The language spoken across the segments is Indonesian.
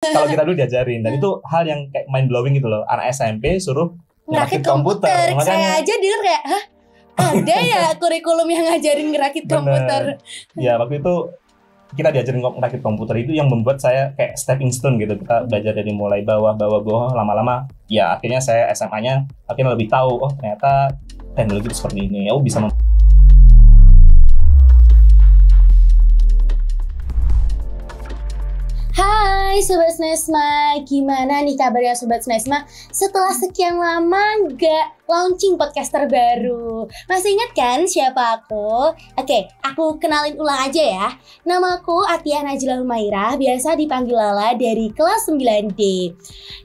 Kalau kita dulu diajarin, dan itu hal yang kayak mind blowing gitu loh. Anak SMP suruh ngerakit komputer. Makanya, saya aja denger kayak, hah? Ada ya kurikulum yang ngajarin ngerakit komputer? Ya waktu itu kita diajarin ngerakit komputer, itu yang membuat saya kayak stepping stone gitu. Kita belajar dari mulai bawah, lama-lama ya akhirnya saya SMA-nya akhirnya lebih tahu, oh ternyata teknologi itu seperti ini. Oh bisa Hai Sobat Snesma, gimana nih kabarnya Sobat Snesma? Setelah sekian lama nggak launching podcast terbaru, masih ingat kan siapa aku? Oke, aku kenalin ulang aja ya. Namaku Atia Najla Humairah, biasa dipanggil Lala dari kelas 9D.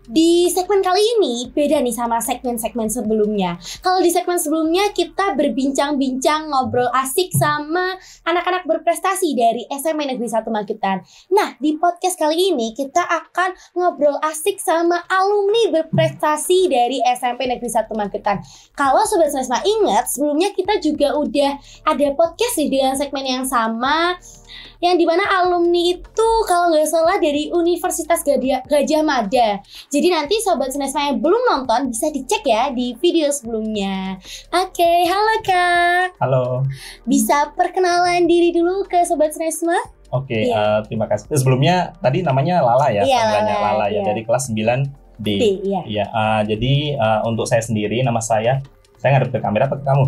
Di segmen kali ini beda nih sama segmen-segmen sebelumnya. Kalau di segmen sebelumnya kita berbincang-bincang, ngobrol asik sama anak-anak berprestasi dari SMP Negeri 1 Magetan. Nah, di podcast kali ini kita akan ngobrol asik sama alumni berprestasi dari SMP Negeri 1 Magetan. Kalau Sobat Snesma ingat, sebelumnya kita juga udah ada podcast nih dengan segmen yang sama, yang dimana alumni itu kalau nggak salah dari Universitas Gajah Mada. Jadi nanti Sobat Snesma yang belum nonton bisa dicek ya di video sebelumnya. Oke, halo Kak. Halo. Bisa perkenalan diri dulu ke Sobat Snesma? Oke, terima kasih. Sebelumnya tadi namanya Lala ya, panggilannya Lala ya, dari kelas 9D. Iya. Jadi untuk saya sendiri, nama saya ngadep ke kamera atau ke kamu?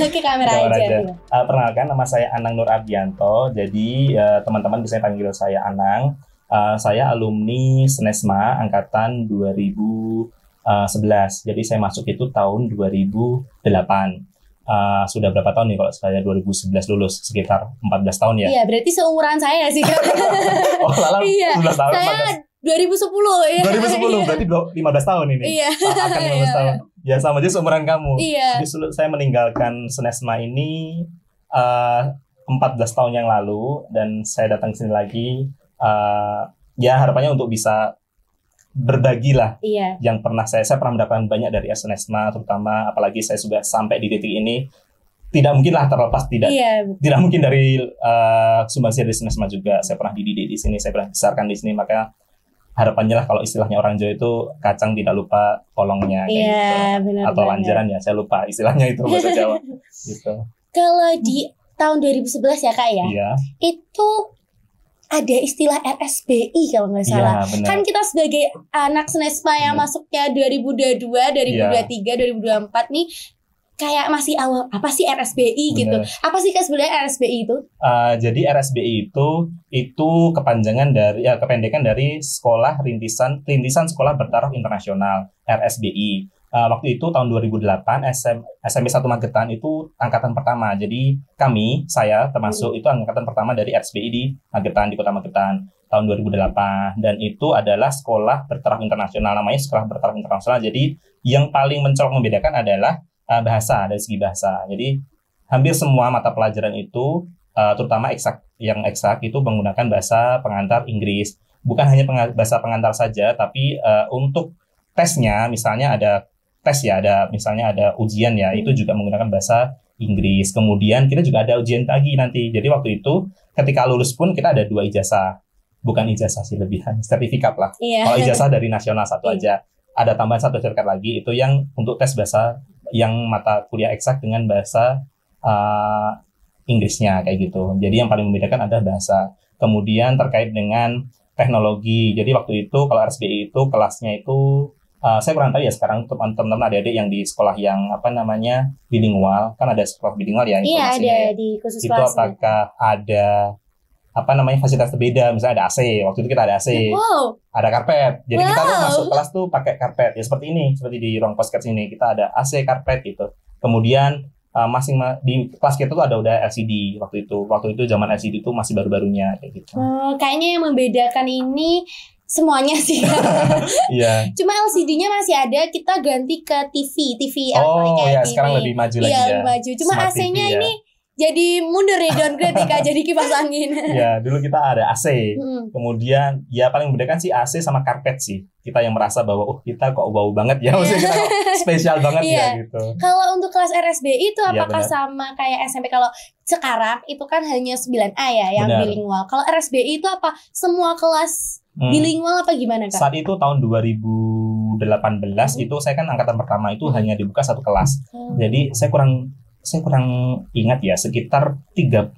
Ke kamera aja. Perkenalkan, nama saya Anang Nur Ardianto. Jadi teman-teman bisa panggil saya Anang. Saya alumni Snesma angkatan 2011. Jadi saya masuk itu tahun 2008. Sudah berapa tahun nih kalau saya 2011 lulus? Sekitar 14 tahun ya? Iya, berarti seumuran saya sih. Oh, Lala 11 tahun. Saya 2010 ya. 2010 berarti 15 tahun ini. Iya. Akan 15 tahun. Ya sama aja seumuran kamu. Iya. Jadi saya meninggalkan Snesma ini 14 tahun yang lalu, dan saya datang ke sini lagi ya harapannya untuk bisa berbagi lah. Iya. Yang pernah saya pernah mendapatkan banyak dari Snesma, terutama apalagi saya sudah sampai di titik ini. Tidak mungkin lah terlepas tidak mungkin dari sumbangsi dari Snesma juga. Saya pernah dididik di sini, saya pernah besarkan di sini, maka harapannya lah kalau istilahnya orang Jawa itu kacang tidak lupa kolongnya kayak gitu. Benar, atau lanjaran ya, saya lupa istilahnya itu bahasa Jawa gitu. Kalau di tahun 2011 ya Kak ya, itu ada istilah RSBI kalau nggak salah. Kan kita sebagai anak Snesma yang masuknya 2022, 2023, 2024 nih kayak masih awal, apa sih RSBI gitu? Apa sih Kak sebenarnya RSBI itu? Jadi RSBI itu kepanjangan dari kependekan dari Sekolah Rintisan Sekolah Bertaraf Internasional, RSBI. Waktu itu tahun 2008 SMP 1 Magetan itu angkatan pertama. Jadi saya termasuk itu angkatan pertama dari RSBI di Magetan, di Kota Magetan tahun 2008, dan itu adalah sekolah bertaraf internasional, namanya Sekolah Bertaraf Internasional. Jadi yang paling mencolok membedakan adalah bahasa, dari segi bahasa. Jadi hampir semua mata pelajaran itu terutama yang eksak itu menggunakan bahasa pengantar Inggris. Bukan hanya bahasa pengantar saja, tapi untuk tesnya misalnya ada misalnya ada ujian ya, itu juga menggunakan bahasa Inggris. Kemudian kita juga ada ujian lagi nanti. Jadi waktu itu ketika lulus pun kita ada 2 ijazah. Bukan ijazah sih, lebihan sertifikat lah. Kalau ijazah dari nasional 1 aja. Ada tambahan 1 sertifikat lagi, itu yang untuk tes bahasa, yang mata kuliah eksak dengan bahasa Inggrisnya kayak gitu. Jadi yang paling membedakan adalah bahasa. Kemudian terkait dengan teknologi. Jadi waktu itu kalau RSBI itu kelasnya itu saya kurang tahu ya sekarang teman-teman adik-adik yang di sekolah yang bilingual, kan ada sekolah bilingual ya. Iya, ada di khusus itu kelas. Itu apakah ada fasilitas berbeda, misalnya ada AC, waktu itu kita ada AC, ada karpet, jadi kita tuh masuk kelas tuh pakai karpet, ya seperti ini, seperti di ruang podcast ini, kita ada AC, karpet gitu. Kemudian di kelas kita tuh udah LCD waktu itu zaman LCD itu masih baru-barunya kayak gitu. Kayaknya yang membedakan ini semuanya sih. Iya. Cuma LCD-nya masih ada, kita ganti ke TV ya, sekarang lebih maju lagi ya. Lebih maju. Cuma AC-nya ini jadi mundur nih, downgrade nih Kak, jadi kipas angin. Ya, dulu kita ada AC. Kemudian ya paling membedakan sih AC sama karpet sih. Kita yang merasa bahwa kita kok bau banget ya, maksudnya kita kok spesial banget ya gitu. Kalau untuk kelas RSBI itu apakah sama kayak SMP? Kalau sekarang itu kan hanya 9A ya yang bilingual. Kalau RSBI itu apa? Semua kelas Bilingual apa gimana Kak? Saat itu tahun 2018 itu saya kan angkatan pertama itu hanya dibuka satu kelas. Jadi saya kurang ingat ya, sekitar 32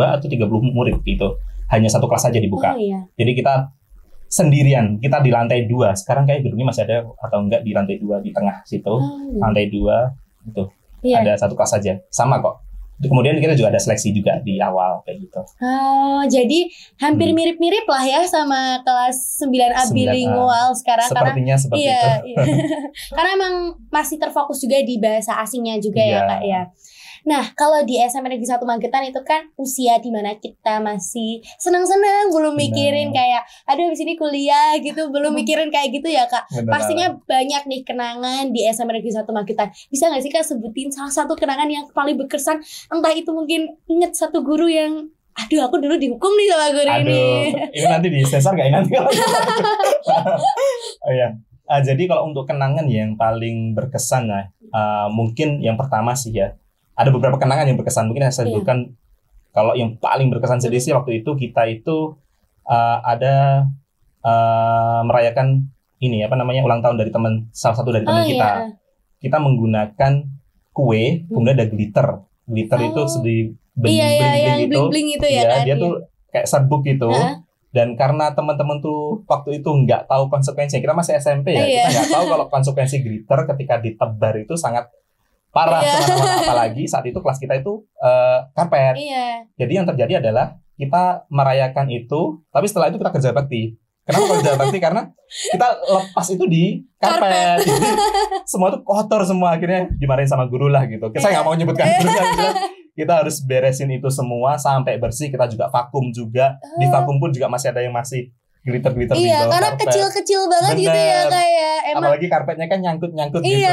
atau 30 murid gitu. Hanya satu kelas saja dibuka. Jadi kita sendirian, kita di lantai 2. Sekarang kayak gedungnya masih ada atau enggak di lantai 2 di tengah situ. Lantai 2 itu. Ada satu kelas saja. Sama kok. Kemudian kita juga ada seleksi juga di awal kayak gitu. Oh, jadi hampir mirip-mirip lah ya sama kelas 9A bilingual sekarang. Sepertinya seperti itu. Iya. Karena emang masih terfokus juga di bahasa asingnya juga ya Kak ya. Nah, kalau di SMP Negeri 1 Magetan itu kan usia dimana kita masih senang-senang, belum mikirin kayak, aduh abis ini kuliah gitu, belum mikirin kayak gitu ya Kak. Pastinya banyak nih kenangan di SMP Negeri 1 Magetan. Bisa gak sih Kak sebutin salah satu kenangan yang paling berkesan? Entah itu mungkin inget satu guru yang, aduh aku dulu dihukum nih sama guru ini. Ini nanti di sesar gak nanti kalau oh ya. Jadi kalau untuk kenangan yang paling berkesan mungkin yang pertama sih ya, ada beberapa kenangan yang berkesan. Mungkin saya sebutkan kalau yang paling berkesan sendiri sih waktu itu kita itu ada merayakan ini ulang tahun dari salah satu dari teman kita. Kita menggunakan kue, kemudian ada glitter. Glitter itu sedih bling-bling itu ya kan. Dia tuh kayak serbuk gitu. Dan karena teman-teman tuh waktu itu nggak tahu konsekuensinya, kita masih SMP ya, kita nggak tahu kalau konsekuensi glitter ketika ditebar itu sangat parah kemana-mana. Apalagi saat itu kelas kita itu karpet. Jadi yang terjadi adalah kita merayakan itu, tapi setelah itu kita kerja bakti. Kenapa kerja bakti? Karena kita lepas itu di karpet. Jadi semua itu kotor semua, akhirnya dimarahin sama guru lah gitu. Saya nggak mau nyebutkan gurunya. Kita harus beresin itu semua sampai bersih. Kita juga vakum juga. Di vakum pun juga masih ada yang masih glitter-glitter di bawah karena karpet. kecil-kecil banget. Bener. Gitu ya kayak emang. Apalagi karpetnya kan nyangkut-nyangkut gitu.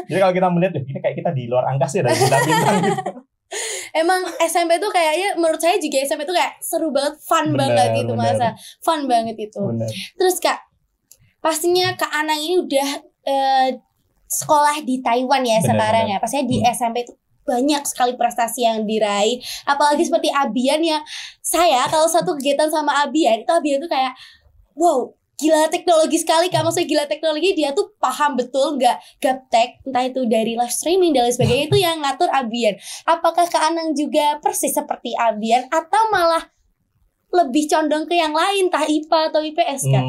Jadi kalau kita melihat ini kayak kita di luar angkasa ya, dari bintang-bintang gitu. Emang SMP tuh kayaknya menurut saya juga SMP tuh kayak seru banget, fun banget gitu masa. Fun banget itu. Terus Kak, pastinya Kak Anang ini udah sekolah di Taiwan ya sekarang ya. Pastinya di SMP itu banyak sekali prestasi yang diraih. Apalagi seperti Abian yang saya kalau satu kegiatan sama Abian, itu Abian tuh kayak wow, gila teknologi sekali Kak. Maksudnya gila teknologi, dia tuh paham betul, gak gaptek, entah itu dari live streaming dan lain sebagainya. Itu yang ngatur Abian. Apakah Kak Anang juga persis seperti Abian atau malah lebih condong ke yang lain, entah IPA atau IPS Kak?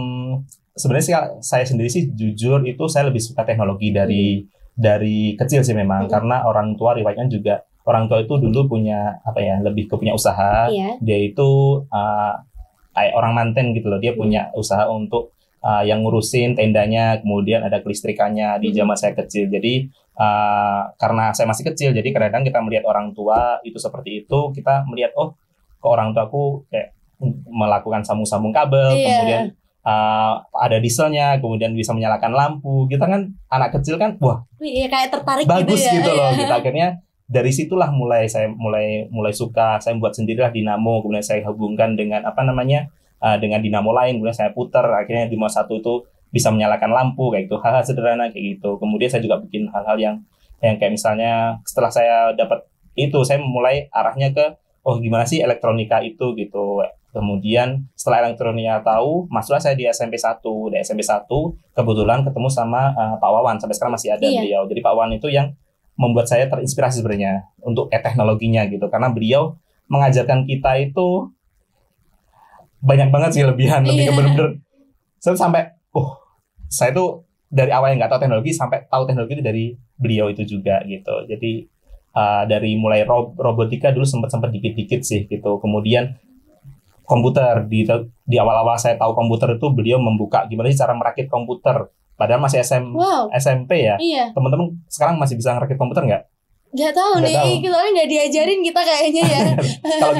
Sebenarnya sih saya sendiri sih jujur itu saya lebih suka teknologi dari kecil sih memang, karena orang tua riwayatnya juga orang tua itu dulu punya lebih ke punya usaha. Dia itu kayak orang manten gitu loh, dia punya usaha untuk yang ngurusin tendanya, kemudian ada kelistrikannya di zaman saya kecil. Jadi karena saya masih kecil, jadi kadang-kadang kita melihat orang tua itu seperti itu, kita melihat kok orang tuaku kayak melakukan sambung-sambung kabel, kemudian ada dieselnya, kemudian bisa menyalakan lampu. Kita kan anak kecil kan, wah, kayak tertarik bagus gitu loh. Kita akhirnya dari situlah saya mulai suka. Saya buat sendirilah dinamo, kemudian saya hubungkan dengan dengan dinamo lain, kemudian saya putar. Akhirnya dinamo satu itu bisa menyalakan lampu kayak gitu, hal-hal sederhana kayak gitu. Kemudian saya juga bikin hal-hal yang kayak misalnya setelah saya dapat itu, saya mulai arahnya ke gimana sih elektronika itu gitu. Kemudian setelah elektronika tahu, masuklah saya di SMP 1. Di SMP 1 kebetulan ketemu sama Pak Wawan, sampai sekarang masih ada beliau. Jadi Pak Wawan itu yang membuat saya terinspirasi sebenarnya untuk teknologinya gitu, karena beliau mengajarkan kita itu banyak banget sih lebih ke bener-bener sampai saya tuh dari awal yang nggak tahu teknologi sampai tahu teknologi itu dari beliau itu juga gitu. Jadi dari mulai robotika dulu sempat dikit-dikit sih gitu. Kemudian komputer di awal-awal saya tahu komputer itu beliau membuka gimana sih cara merakit komputer. Padahal masih SMP ya. Teman-teman sekarang masih bisa ngerakit komputer nggak? Nggak tahu nih, kita nggak diajarin kita kayaknya ya. Kalau